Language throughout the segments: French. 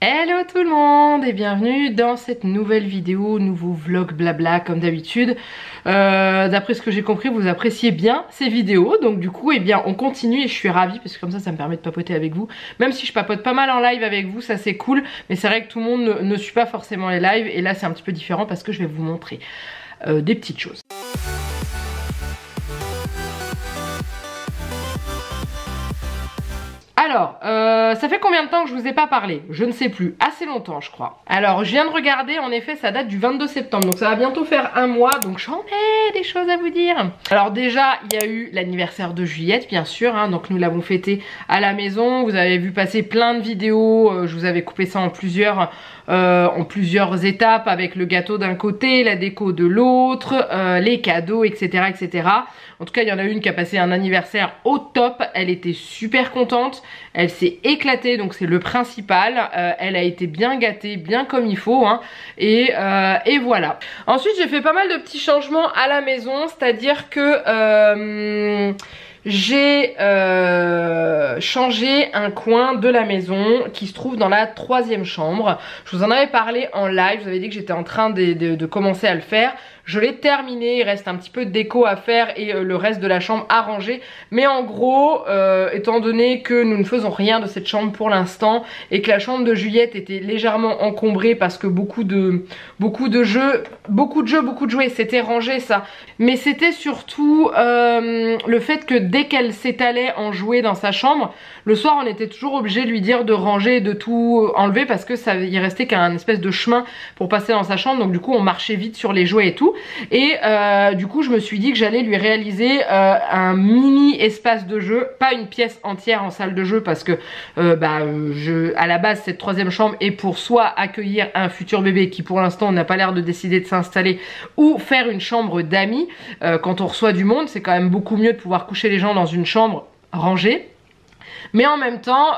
Hello tout le monde et bienvenue dans cette nouvelle vidéo, nouveau vlog blabla comme d'habitude. D'après ce que j'ai compris, vous appréciez bien ces vidéos, donc du coup, eh bien, on continue et je suis ravie parce que comme ça me permet de papoter avec vous. Même si je papote pas mal en live avec vous, ça c'est cool, mais c'est vrai que tout le monde ne suit pas forcément les lives et là c'est un petit peu différent parce que je vais vous montrer des petites choses. Alors, ça fait combien de temps que je vous ai pas parlé? Je ne sais plus, assez longtemps je crois. Alors, je viens de regarder, en effet, ça date du 22 septembre, donc ça va bientôt faire un mois, donc j'en ai des choses à vous dire. Alors déjà, il y a eu l'anniversaire de Juliette, bien sûr, hein, donc nous l'avons fêté à la maison. Vous avez vu passer plein de vidéos, je vous avais coupé ça en plusieurs étapes, avec le gâteau d'un côté, la déco de l'autre, les cadeaux, etc., etc. En tout cas, il y en a une qui a passé un anniversaire au top, elle était super contente, elle s'est éclatée, donc c'est le principal, elle a été bien gâtée, bien comme il faut, hein, et voilà. Ensuite, j'ai fait pas mal de petits changements à la maison, c'est-à-dire que j'ai changé un coin de la maison qui se trouve dans la 3e chambre. Je vous en avais parlé en live, je vous avais dit que j'étais en train de commencer à le faire. Je l'ai terminé, il reste un petit peu de déco à faire et le reste de la chambre à ranger. Mais en gros, étant donné que nous ne faisons rien de cette chambre pour l'instant et que la chambre de Juliette était légèrement encombrée parce que beaucoup de jeux, beaucoup de jouets, c'était rangé ça. Mais c'était surtout le fait que dès qu'elle s'étalait en jouets dans sa chambre, le soir on était toujours obligé de lui dire de ranger et de tout enlever parce que ça, il restait qu'un espèce de chemin pour passer dans sa chambre. Donc du coup on marchait vite sur les jouets et tout. Et du coup je me suis dit que j'allais lui réaliser un mini espace de jeu, pas une pièce entière en salle de jeu parce que à la base cette 3e chambre est pour soit accueillir un futur bébé qui pour l'instant n'a pas l'air de décider de s'installer, ou faire une chambre d'amis. Quand on reçoit du monde, c'est quand même beaucoup mieux de pouvoir coucher les gens dans une chambre rangée. Mais en même temps,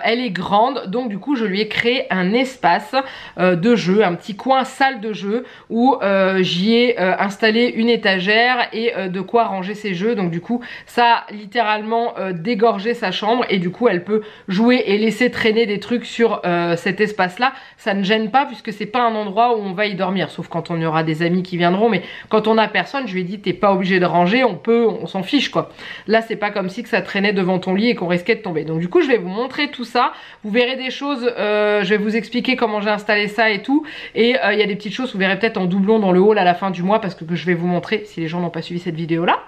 elle est grande, donc du coup je lui ai créé un espace de jeu, un petit coin salle de jeu où j'y ai installé une étagère et de quoi ranger ses jeux. Donc du coup ça a littéralement dégorgé sa chambre et du coup elle peut jouer et laisser traîner des trucs sur cet espace là. Ça ne gêne pas puisque c'est pas un endroit où on va y dormir, sauf quand on y aura des amis qui viendront. Mais quand on a personne, je lui ai dit t'es pas obligé de ranger, on s'en fiche quoi. Là c'est pas comme si que ça traînait devant ton lit et qu'on risquait de tomber. Donc du coup je vais vous montrer tout ça, vous verrez des choses, je vais vous expliquer comment j'ai installé ça et tout, et il y a des petites choses vous verrez peut-être en doublon dans le haul à la fin du mois parce que je vais vous montrer si les gens n'ont pas suivi cette vidéo là.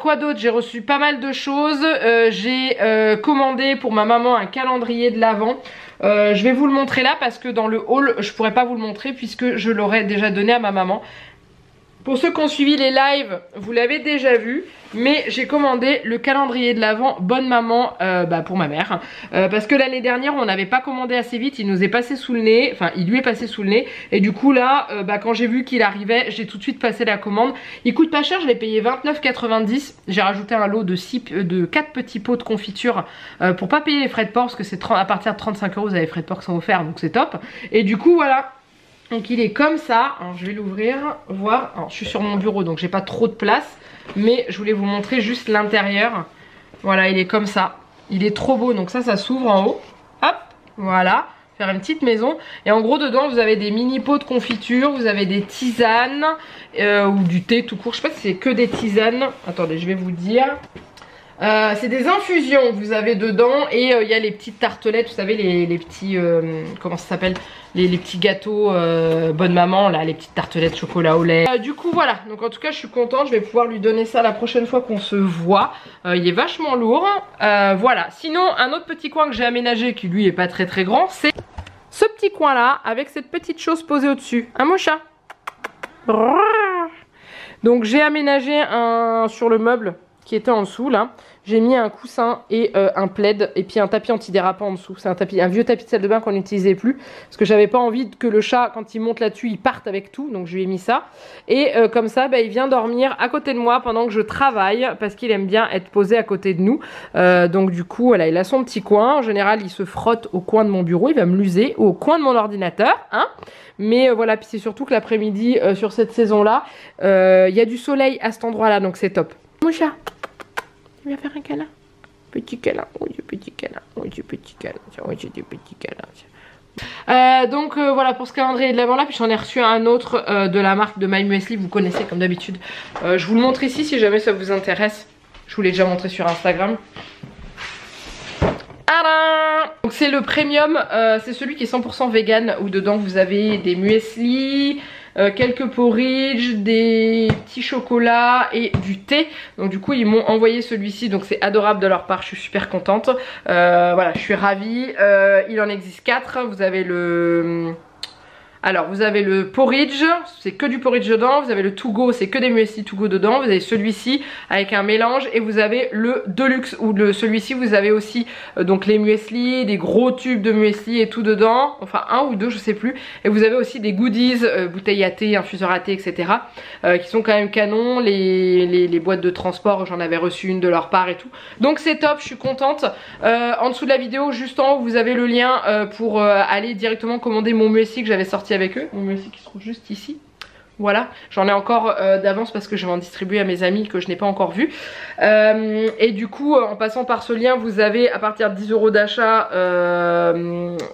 Quoi d'autre? J'ai reçu pas mal de choses, j'ai commandé pour ma maman un calendrier de l'Avent. Je vais vous le montrer là parce que dans le haul je pourrais pas vous le montrer puisque je l'aurais déjà donné à ma maman. Pour ceux qui ont suivi les lives, vous l'avez déjà vu, mais j'ai commandé le calendrier de l'Avent Bonne Maman pour ma mère. Parce que l'année dernière, on n'avait pas commandé assez vite, il nous est passé sous le nez, enfin il lui est passé sous le nez. Et du coup là, quand j'ai vu qu'il arrivait, j'ai tout de suite passé la commande. Il coûte pas cher, je l'ai payé 29,90 €. J'ai rajouté un lot de 4 petits pots de confiture pour pas payer les frais de port, parce que c'est à partir de 35 €, vous avez les frais de port qui sont offerts, donc c'est top. Et du coup voilà. Donc il est comme ça, alors, je vais l'ouvrir, voir, alors, je suis sur mon bureau donc j'ai pas trop de place, mais je voulais vous montrer juste l'intérieur. Voilà, il est comme ça, il est trop beau, donc ça s'ouvre en haut, hop, voilà, faire une petite maison. Et en gros dedans vous avez des mini pots de confiture, vous avez des tisanes, ou du thé tout court, je sais pas si c'est que des tisanes, attendez je vais vous dire. C'est des infusions que vous avez dedans et il y a les petites tartelettes, vous savez les petits, comment ça s'appelle, les petits gâteaux Bonne Maman là, les petites tartelettes chocolat au lait. Du coup voilà, donc en tout cas je suis contente, je vais pouvoir lui donner ça la prochaine fois qu'on se voit. Il est vachement lourd, voilà. Sinon un autre petit coin que j'ai aménagé qui lui est pas très grand, c'est ce petit coin là avec cette petite chose posée au dessus, un mocha. Donc j'ai aménagé sur le meuble qui était en dessous là, j'ai mis un coussin et un plaid et puis un tapis antidérapant en dessous. C'est un vieux tapis de salle de bain qu'on n'utilisait plus parce que j'avais pas envie que le chat quand il monte là-dessus il parte avec tout, donc je lui ai mis ça. Et comme ça il vient dormir à côté de moi pendant que je travaille parce qu'il aime bien être posé à côté de nous. Donc du coup voilà, il a son petit coin, en général il se frotte au coin de mon bureau, il va me l'user au coin de mon ordinateur, hein. Mais voilà, puis c'est surtout que l'après-midi sur cette saison là il y a du soleil à cet endroit là, donc c'est top. Mon chat, tu vas faire un câlin? Petit câlin, oui, petit câlin, oui, petit câlin, oui, petit câlin. Donc voilà pour ce calendrier de l'avant là. Puis j'en ai reçu un autre de la marque de My Muesli, vous connaissez comme d'habitude. Je vous le montre ici si jamais ça vous intéresse. Je vous l'ai déjà montré sur Instagram. Donc c'est le premium, c'est celui qui est 100% vegan, où dedans vous avez des muesli, quelques porridge, des petits chocolats et du thé. Donc du coup ils m'ont envoyé celui-ci, donc c'est adorable de leur part, je suis super contente. Voilà, je suis ravie. Il en existe 4, vous avez le... Alors vous avez le porridge, c'est que du porridge dedans, vous avez le to go, c'est que des muesli to go dedans, vous avez celui-ci avec un mélange et vous avez le deluxe où celui-ci vous avez aussi donc les muesli, des gros tubes de muesli et tout dedans, enfin un ou deux je sais plus, et vous avez aussi des goodies, bouteilles à thé, infuseurs à thé etc. Qui sont quand même canons, les boîtes de transport j'en avais reçu une de leur part et tout, donc c'est top, je suis contente. En dessous de la vidéo juste en haut vous avez le lien pour aller directement commander mon muesli que j'avais sorti avec eux, mon muesli qui se trouve juste ici. Voilà, j'en ai encore d'avance parce que je vais en distribuer à mes amis que je n'ai pas encore vu. Et du coup, en passant par ce lien, vous avez à partir de 10 € d'achat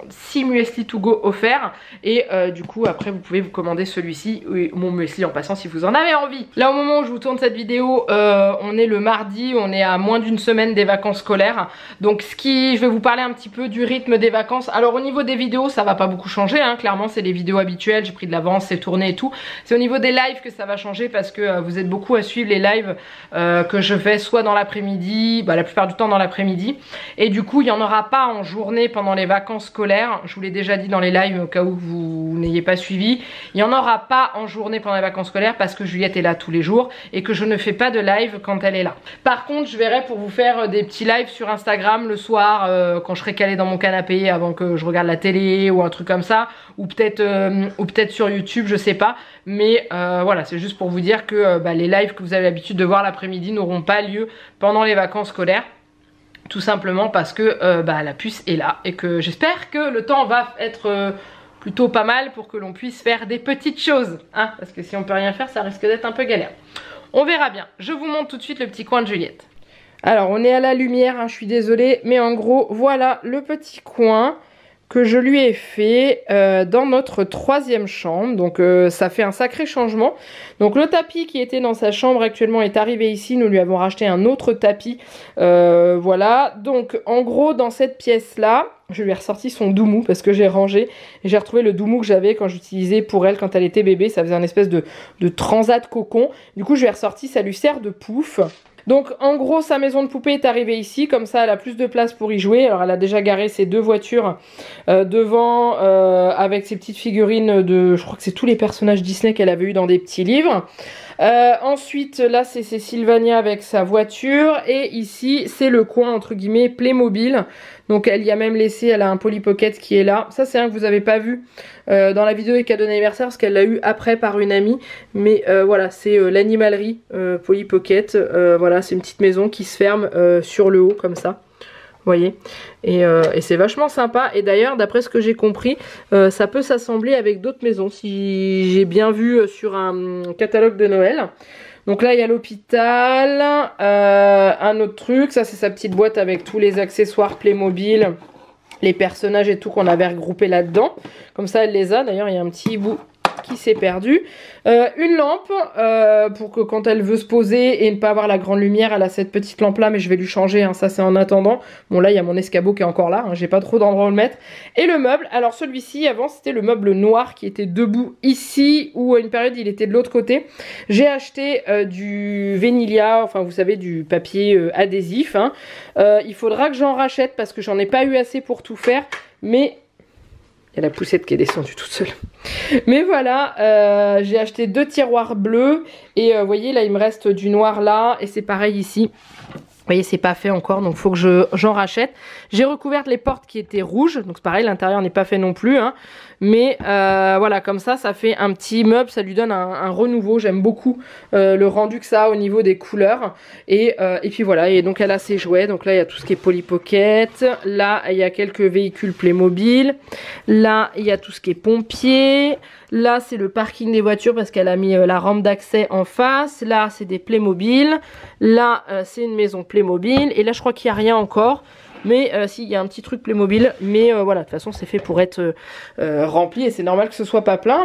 6 muesli to go offerts. Et du coup, après, vous pouvez vous commander celui-ci, mon muesli en passant si vous en avez envie. Là, au moment où je vous tourne cette vidéo, on est le mardi, on est à moins d'une semaine des vacances scolaires. Donc, je vais vous parler un petit peu du rythme des vacances. Alors, au niveau des vidéos, ça va pas beaucoup changer, hein. Clairement, c'est les vidéos habituelles. J'ai pris de l'avance, c'est tourné et tout. C'est au niveau des lives que ça va changer parce que vous êtes beaucoup à suivre les lives que je fais soit dans l'après-midi, la plupart du temps dans l'après-midi. Et du coup, il n'y en aura pas en journée pendant les vacances scolaires. Je vous l'ai déjà dit dans les lives au cas où vous n'ayez pas suivi. Il n'y en aura pas en journée pendant les vacances scolaires parce que Juliette est là tous les jours et que je ne fais pas de live quand elle est là. Par contre, je verrai pour vous faire des petits lives sur Instagram le soir quand je serai calée dans mon canapé avant que je regarde la télé ou un truc comme ça. Ou peut-être sur YouTube, je sais pas. Mais voilà, c'est juste pour vous dire que les lives que vous avez l'habitude de voir l'après-midi n'auront pas lieu pendant les vacances scolaires. Tout simplement parce que la puce est là et que j'espère que le temps va être plutôt pas mal pour que l'on puisse faire des petites choses. Hein, parce que si on peut rien faire, ça risque d'être un peu galère. On verra bien. Je vous montre tout de suite le petit coin de Juliette. Alors, on est à la lumière, hein, je suis désolée. Mais en gros, voilà le petit coin que je lui ai fait dans notre 3e chambre. Donc ça fait un sacré changement. Donc le tapis qui était dans sa chambre actuellement est arrivé ici. Nous lui avons racheté un autre tapis. Voilà. Donc en gros dans cette pièce là, je lui ai ressorti son doumou parce que j'ai rangé. Et j'ai retrouvé le doumou que j'avais quand j'utilisais pour elle quand elle était bébé. Ça faisait un espèce de transat cocon. Du coup je lui ai ressorti, ça lui sert de pouf. Donc en gros sa maison de poupée est arrivée ici, comme ça elle a plus de place pour y jouer. Alors elle a déjà garé ses 2 voitures devant avec ses petites figurines de, je crois que c'est tous les personnages Disney qu'elle avait eu dans des petits livres. Ensuite là c'est Sylvania avec sa voiture et ici c'est le coin entre guillemets Playmobil. Donc elle y a même laissé, elle a un Polly Pocket qui est là. Ça c'est un que vous avez pas vu dans la vidéo des cadeaux d'anniversaire parce qu'elle l'a eu après par une amie. Mais voilà, c'est l'animalerie Polly Pocket. Voilà, c'est une petite maison qui se ferme sur le haut comme ça. Vous voyez, et c'est vachement sympa. Et d'ailleurs d'après ce que j'ai compris, ça peut s'assembler avec d'autres maisons si j'ai bien vu sur un catalogue de Noël. Donc là il y a l'hôpital, un autre truc, ça c'est sa petite boîte avec tous les accessoires Playmobil, les personnages et tout qu'on avait regroupé là-dedans. Comme ça elle les a, d'ailleurs il y a un petit bout qui s'est perdu. Une lampe pour que quand elle veut se poser et ne pas avoir la grande lumière, elle a cette petite lampe là, mais je vais lui changer, hein, ça c'est en attendant. Bon là il y a mon escabeau qui est encore là, hein, j'ai pas trop d'endroit où le mettre. Et le meuble, alors celui-ci avant c'était le meuble noir qui était debout ici, ou à une période il était de l'autre côté. J'ai acheté du Venilia, enfin vous savez du papier adhésif, hein. Il faudra que j'en rachète parce que j'en ai pas eu assez pour tout faire, mais... il y a la poussette qui est descendue toute seule. Mais voilà, j'ai acheté 2 tiroirs bleus. Et vous voyez, là, il me reste du noir là. Et c'est pareil ici. Vous voyez, c'est pas fait encore, donc il faut que j'en rachète. J'ai recouvert les portes qui étaient rouges. Donc c'est pareil, l'intérieur n'est pas fait non plus. Hein. Mais voilà, comme ça fait un petit meuble. Ça lui donne un renouveau. J'aime beaucoup le rendu que ça a au niveau des couleurs. Et puis voilà, et donc elle a ses jouets. Donc là, il y a tout ce qui est Polly Pocket. Là, il y a quelques véhicules Playmobil. Là, il y a tout ce qui est pompier. Là, c'est le parking des voitures parce qu'elle a mis la rampe d'accès en face. Là, c'est des Playmobil. Là, c'est une maison Playmobil. Et là, je crois qu'il n'y a rien encore. Mais si, il y a un petit truc Playmobil. Mais voilà, de toute façon c'est fait pour être rempli et c'est normal que ce soit pas plein.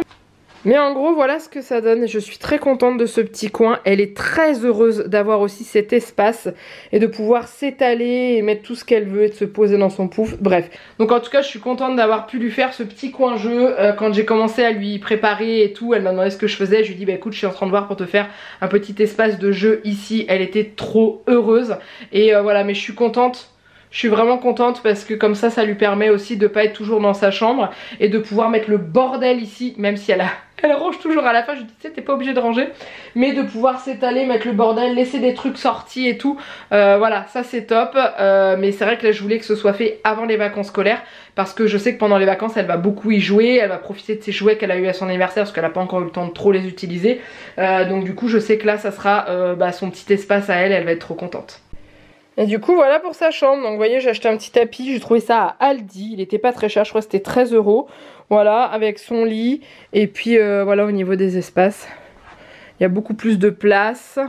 Mais en gros voilà ce que ça donne, je suis très contente de ce petit coin, elle est très heureuse d'avoir aussi cet espace et de pouvoir s'étaler et mettre tout ce qu'elle veut et de se poser dans son pouf, bref. Donc en tout cas je suis contente d'avoir pu lui faire ce petit coin jeu, quand j'ai commencé à lui préparer et tout, elle m'a demandé ce que je faisais, je lui ai dit bah écoute je suis en train de voir pour te faire un petit espace de jeu ici, elle était trop heureuse et voilà, mais je suis contente. Je suis vraiment contente parce que comme ça lui permet aussi de pas être toujours dans sa chambre et de pouvoir mettre le bordel ici, même si elle range toujours à la fin, je dis tu sais t'es pas obligé de ranger, mais de pouvoir s'étaler, mettre le bordel, laisser des trucs sortis et tout, voilà ça c'est top, mais c'est vrai que là je voulais que ce soit fait avant les vacances scolaires parce que je sais que pendant les vacances elle va beaucoup y jouer, elle va profiter de ses jouets qu'elle a eu à son anniversaire parce qu'elle a pas encore eu le temps de trop les utiliser, donc du coup je sais que là ça sera son petit espace à elle, elle va être trop contente. Et du coup voilà pour sa chambre, donc vous voyez j'ai acheté un petit tapis, j'ai trouvé ça à Aldi, il était pas très cher, je crois que c'était 13 €, voilà, avec son lit, et puis voilà au niveau des espaces, il y a beaucoup plus de place,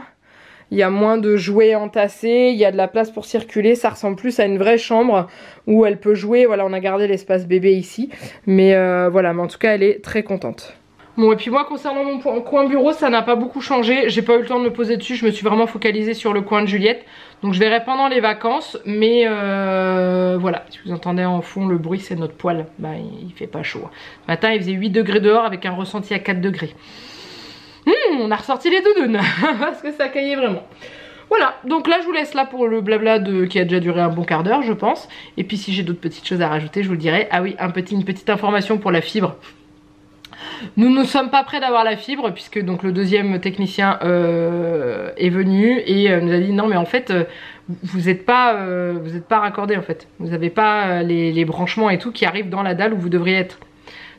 il y a moins de jouets entassés, il y a de la place pour circuler, ça ressemble plus à une vraie chambre où elle peut jouer, voilà on a gardé l'espace bébé ici, mais voilà, mais en tout cas elle est très contente. Bon et puis moi concernant mon coin bureau ça n'a pas beaucoup changé, j'ai pas eu le temps de me poser dessus, je me suis vraiment focalisée sur le coin de Juliette. Donc je verrai pendant les vacances, mais voilà, si vous entendez en fond le bruit c'est notre poêle, bah il fait pas chaud. Ce matin il faisait 8 degrés dehors avec un ressenti à 4 degrés. On a ressorti les doudounes parce que ça caillait vraiment. Voilà, donc là je vous laisse là pour le blabla qui a déjà duré un bon quart d'heure je pense. Et puis si j'ai d'autres petites choses à rajouter je vous le dirai. Ah oui, une petite information pour la fibre. Nous ne sommes pas prêts d'avoir la fibre puisque donc le deuxième technicien est venu et nous a dit non mais en fait vous n'êtes pas raccordé en fait. Vous n'avez pas les branchements et tout qui arrivent dans la dalle où vous devriez être.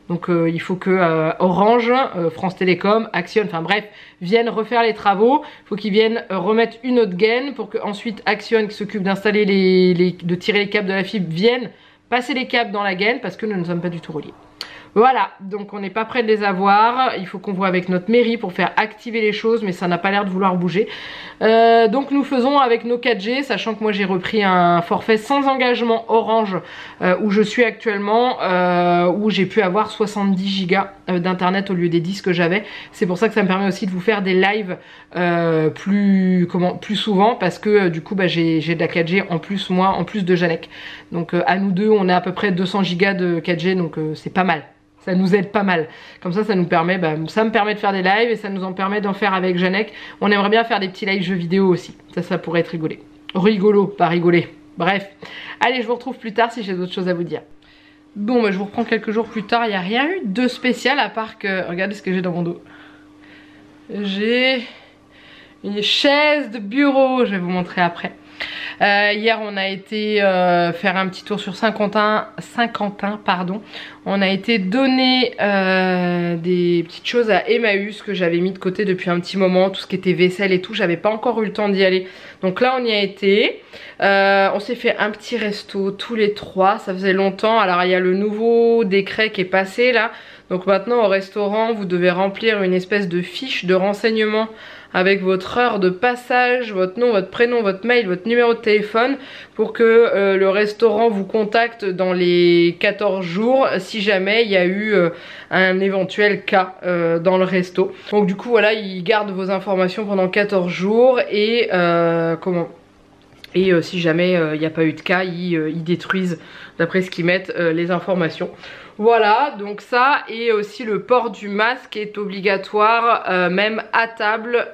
Donc il faut que Orange, France Télécom, Action, enfin bref, viennent refaire les travaux. Il faut qu'ils viennent remettre une autre gaine pour que ensuite Action qui s'occupe d'installer de tirer les câbles de la fibre vienne passer les câbles dans la gaine parce que nous ne sommes pas du tout reliés. Voilà, donc on n'est pas prêt de les avoir, il faut qu'on voit avec notre mairie pour faire activer les choses, mais ça n'a pas l'air de vouloir bouger. Donc nous faisons avec nos 4G, sachant que moi j'ai repris un forfait sans engagement Orange où je suis actuellement, où j'ai pu avoir 70 gigas d'internet au lieu des 10 que j'avais. C'est pour ça que ça me permet aussi de vous faire des lives plus souvent, parce que du coup bah, j'ai de la 4G en plus, moi, en plus de Janec. Donc à nous deux, on a à peu près 200 gigas de 4G, donc c'est pas mal. Ça nous aide pas mal. Comme ça nous permet, ça me permet de faire des lives et ça nous en permet d'en faire avec Janec. On aimerait bien faire des petits lives jeux vidéo aussi. Ça pourrait être rigolé. Rigolo, pas rigoler. Bref. Allez, je vous retrouve plus tard si j'ai d'autres choses à vous dire. Bon, bah, je vous reprends quelques jours plus tard. Il n'y a rien eu de spécial à part que... Regardez ce que j'ai dans mon dos. J'ai une chaise de bureau. Je vais vous montrer après. Hier on a été faire un petit tour sur Saint-Quentin, pardon. On a été donner des petites choses à Emmaüs que j'avais mis de côté depuis un petit moment, tout ce qui était vaisselle et tout, j'avais pas encore eu le temps d'y aller. Donc là on y a été, on s'est fait un petit resto tous les trois, ça faisait longtemps. Alors il y a le nouveau décret qui est passé là, donc maintenant au restaurant vous devez remplir une espèce de fiche de renseignement avec votre heure de passage, votre nom, votre prénom, votre mail, votre numéro de téléphone pour que le restaurant vous contacte dans les 14 jours si jamais il y a eu un éventuel cas dans le resto. Donc du coup voilà, ils gardent vos informations pendant 14 jours et si jamais il n'y a pas eu de cas, ils détruisent d'après ce qu'ils mettent les informations. Voilà, donc ça, et aussi le port du masque est obligatoire même à table,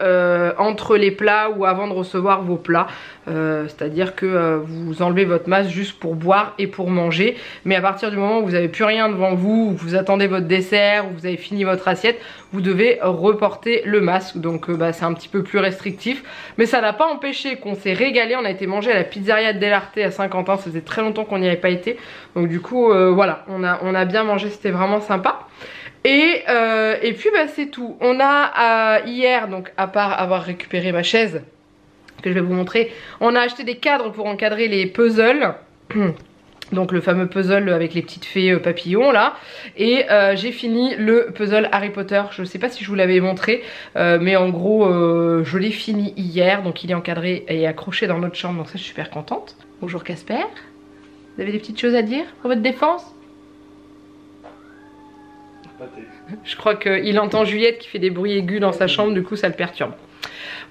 entre les plats ou avant de recevoir vos plats. C'est-à-dire que vous enlevez votre masque juste pour boire et pour manger, mais à partir du moment où vous n'avez plus rien devant vous, où vous attendez votre dessert, où vous avez fini votre assiette, vous devez reporter le masque. Donc c'est un petit peu plus restrictif, mais ça n'a pas empêché qu'on s'est régalé. On a été manger à la pizzeria Dell'Arte à Saint-Quentin, ça faisait très longtemps qu'on n'y avait pas été, donc du coup voilà, on a bien mangé, c'était vraiment sympa. Et puis c'est tout. On a hier, donc à part avoir récupéré ma chaise que je vais vous montrer, on a acheté des cadres pour encadrer les puzzles. Donc le fameux puzzle avec les petites fées papillons là. Et j'ai fini le puzzle Harry Potter. Je ne sais pas si je vous l'avais montré, mais en gros je l'ai fini hier. Donc il est encadré et accroché dans notre chambre, donc ça je suis super contente. Bonjour Casper. Vous avez des petites choses à dire pour votre défense? Je crois qu'il entend Juliette qui fait des bruits aigus dans sa chambre, du coup ça le perturbe.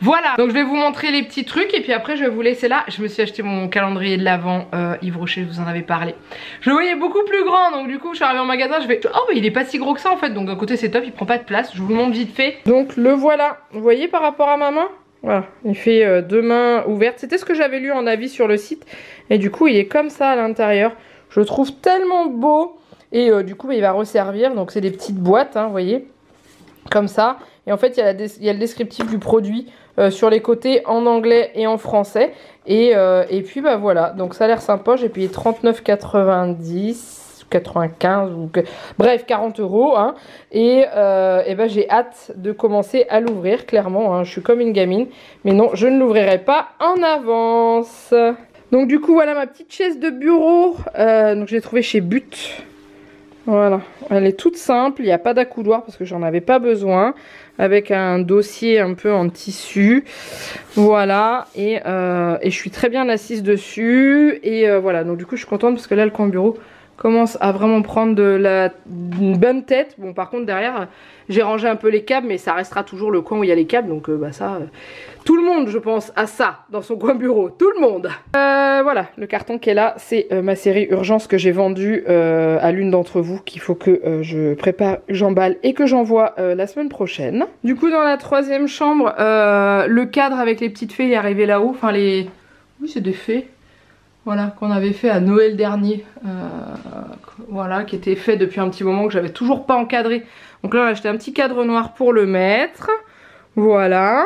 Voilà, donc je vais vous montrer les petits trucs et puis après je vais vous laisser là. Je me suis acheté mon calendrier de l'Avent, Yves Rocher, je vous en avais parlé. Je le voyais beaucoup plus grand, donc du coup je suis arrivée en magasin, je vais... Oh bah il est pas si gros que ça en fait, donc d'un côté c'est top, il prend pas de place, je vous le montre vite fait. Donc le voilà, vous voyez par rapport à ma main? Voilà, il fait 2 mains ouvertes, c'était ce que j'avais lu en avis sur le site. Et du coup il est comme ça à l'intérieur, je le trouve tellement beau. Et du coup il va resservir, donc c'est des petites boîtes, hein, vous voyez, comme ça. Et en fait il y a le descriptif du produit sur les côtés en anglais et en français. Et puis bah voilà, donc ça a l'air sympa, j'ai payé 39,90, 95 ou bref 40 €, hein. Et bah j'ai hâte de commencer à l'ouvrir, clairement, hein. Je suis comme une gamine, mais non, je ne l'ouvrirai pas en avance. Donc du coup voilà ma petite chaise de bureau, donc je l'ai trouvée chez But. Voilà, elle est toute simple, il n'y a pas d'accoudoir parce que j'en avais pas besoin, avec un dossier un peu en tissu, voilà, et je suis très bien assise dessus, et voilà, donc du coup je suis contente parce que là le coin bureau commence à vraiment prendre une bonne tête. Bon par contre derrière j'ai rangé un peu les câbles, mais ça restera toujours le coin où il y a les câbles, donc bah ça... tout le monde je pense a ça dans son coin bureau, tout le monde. Voilà, le carton qui est là, c'est ma série Urgence que j'ai vendue à l'une d'entre vous, qu'il faut que je prépare, j'emballe et que j'envoie la semaine prochaine. Du coup dans la 3e chambre, le cadre avec les petites fées est arrivé là-haut, enfin les... Oui c'est des fées. Voilà, qu'on avait fait à Noël dernier, voilà, qui était fait depuis un petit moment, que j'avais toujours pas encadré. Donc là, on a acheté un petit cadre noir pour le mettre, voilà.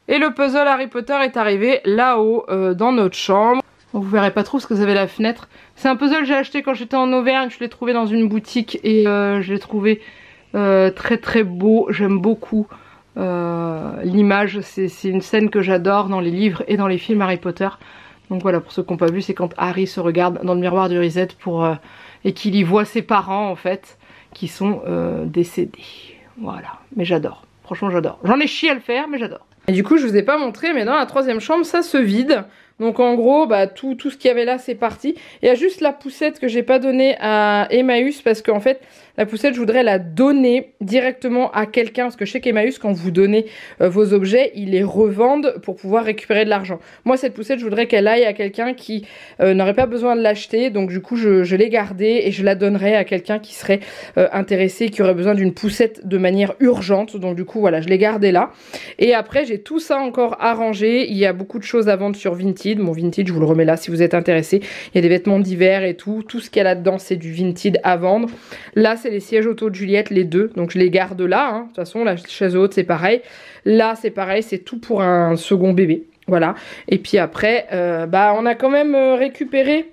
Et le puzzle Harry Potter est arrivé là-haut, dans notre chambre. Vous verrez pas trop parce que vous avez la fenêtre. C'est un puzzle que j'ai acheté quand j'étais en Auvergne, je l'ai trouvé dans une boutique et je l'ai trouvé très très beau, j'aime beaucoup. L'image, c'est une scène que j'adore dans les livres et dans les films Harry Potter. Donc voilà, pour ceux qui n'ont pas vu, c'est quand Harry se regarde dans le miroir du Reset et qu'il y voit ses parents en fait, qui sont décédés. Voilà, mais j'adore, franchement j'adore. J'en ai chié à le faire, mais j'adore. Et du coup je vous ai pas montré, mais dans la 3e chambre ça se vide. Donc en gros, bah, tout ce qu'il y avait là c'est parti. Il y a juste la poussette que j'ai pas donnée à Emmaüs parce qu'en fait la poussette je voudrais la donner directement à quelqu'un. Parce que je sais qu'Emmaüs quand vous donnez vos objets, ils les revendent pour pouvoir récupérer de l'argent. Moi cette poussette je voudrais qu'elle aille à quelqu'un qui n'aurait pas besoin de l'acheter. Donc du coup je l'ai gardée et je la donnerai à quelqu'un qui serait intéressé, qui aurait besoin d'une poussette de manière urgente. Donc du coup voilà, je l'ai gardée là. Et après j'ai tout ça encore arrangé. Il y a beaucoup de choses à vendre sur Vinted. Mon Vinted je vous le remets là si vous êtes intéressé. Il y a des vêtements d'hiver et tout. Tout ce qu'il y a là-dedans c'est du Vinted à vendre. Là c'est les sièges auto de Juliette, les deux. Donc je les garde là, hein. De toute façon la chaise haute c'est pareil. Là c'est pareil, c'est tout pour un second bébé. Voilà. Et puis après, bah on a quand même récupéré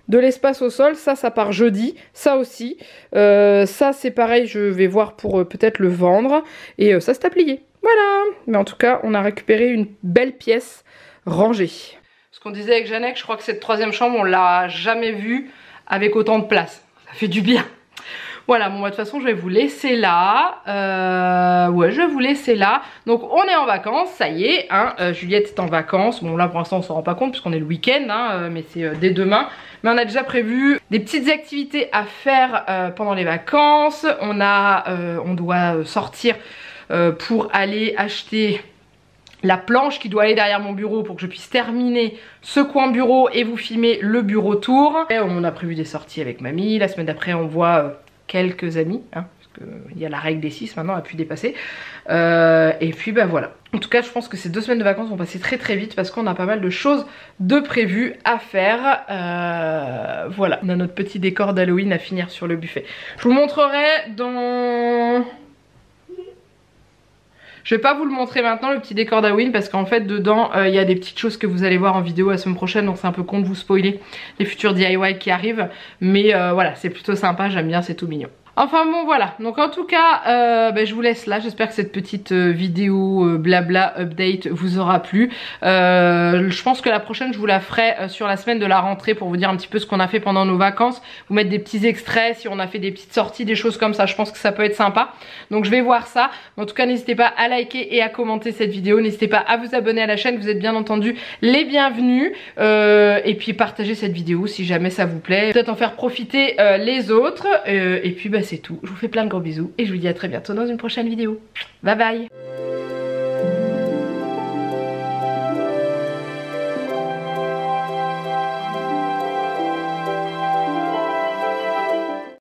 de l'espace au sol. Ça part jeudi. Ça aussi. Ça c'est pareil, je vais voir pour peut-être le vendre. Et ça c'est à plier. Voilà. Mais en tout cas on a récupéré une belle pièce rangée. Ce qu'on disait avec Jeannette, je crois que cette 3e chambre on l'a jamais vue avec autant de place. Ça fait du bien. Voilà, bon, bah, de toute façon, je vais vous laisser là. Ouais, je vais vous laisser là. Donc, on est en vacances, ça y est. Hein, Juliette est en vacances. Bon, là, pour l'instant, on s'en rend pas compte puisqu'on est le week-end, hein, mais c'est dès demain. Mais on a déjà prévu des petites activités à faire pendant les vacances. On doit sortir pour aller acheter la planche qui doit aller derrière mon bureau pour que je puisse terminer ce coin bureau et vous filmer le bureau tour. Et on a prévu des sorties avec mamie. La semaine d'après, on voit... quelques amis, hein, parce qu'il y a la règle des 6 maintenant à pu dépasser. Et puis bah voilà. En tout cas je pense que ces 2 semaines de vacances vont passer très très vite parce qu'on a pas mal de choses de prévues à faire. Voilà, on a notre petit décor d'Halloween à finir sur le buffet. Je vous montrerai dans... Je vais pas vous le montrer maintenant le petit décor d'Halloween parce qu'en fait dedans il y a des petites choses que vous allez voir en vidéo la semaine prochaine, donc c'est un peu con de vous spoiler les futurs DIY qui arrivent, mais voilà, c'est plutôt sympa, j'aime bien, c'est tout mignon. Enfin bon voilà, donc en tout cas je vous laisse là, j'espère que cette petite vidéo blabla update vous aura plu. Je pense que la prochaine je vous la ferai sur la semaine de la rentrée pour vous dire un petit peu ce qu'on a fait pendant nos vacances, vous mettre des petits extraits si on a fait des petites sorties, des choses comme ça, je pense que ça peut être sympa. Donc je vais voir ça, en tout cas n'hésitez pas à liker et à commenter cette vidéo, n'hésitez pas à vous abonner à la chaîne, vous êtes bien entendu les bienvenus, et puis partagez cette vidéo si jamais ça vous plaît, peut-être en faire profiter les autres, et puis c'est tout. Je vous fais plein de gros bisous et je vous dis à très bientôt dans une prochaine vidéo. Bye bye.